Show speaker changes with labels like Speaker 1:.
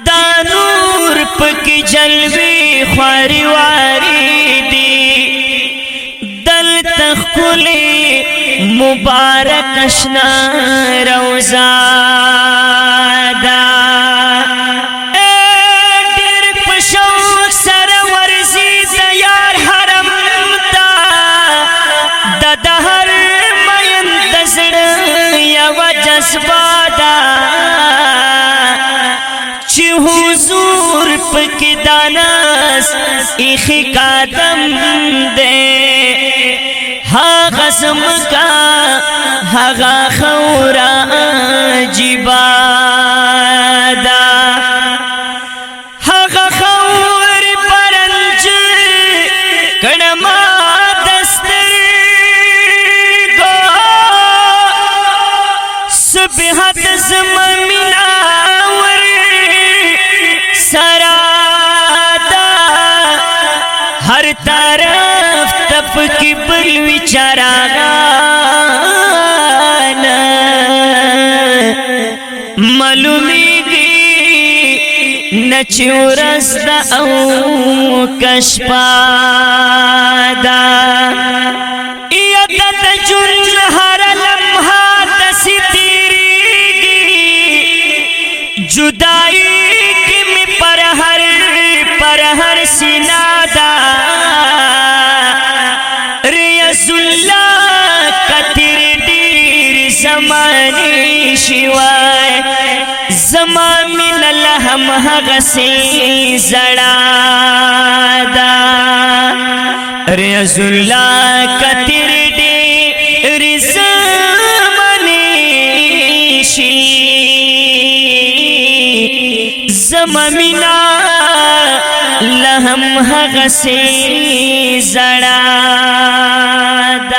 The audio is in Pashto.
Speaker 1: دا نور پکی جلوی خواری واری دی دل تخکلی مبارک اشنا روزا دا دیر پشوق سر ورزی دیار حرم تا دا دهر مین دزر یو جذبا دا چی حضور پکی داناس ایخی قدم دے ہا غزم کا ہا خورا جبادا ہا خور پرنج کڑما دستر گو سبحت زممینا سرادا ہر طرف تپ کی بلوی چراغانا معلومی گی نچو رسدا او کشپادا یدد جن ہر لمحہ دسی تیری گی جدائی پر سینا دا ریاض اللہ کتر دیر زمانی شوائے زمان من الہم غسی زڑا دا ریاض اللہ کتر دیر زمانی شی زمامینا لہم غسی زڑا دا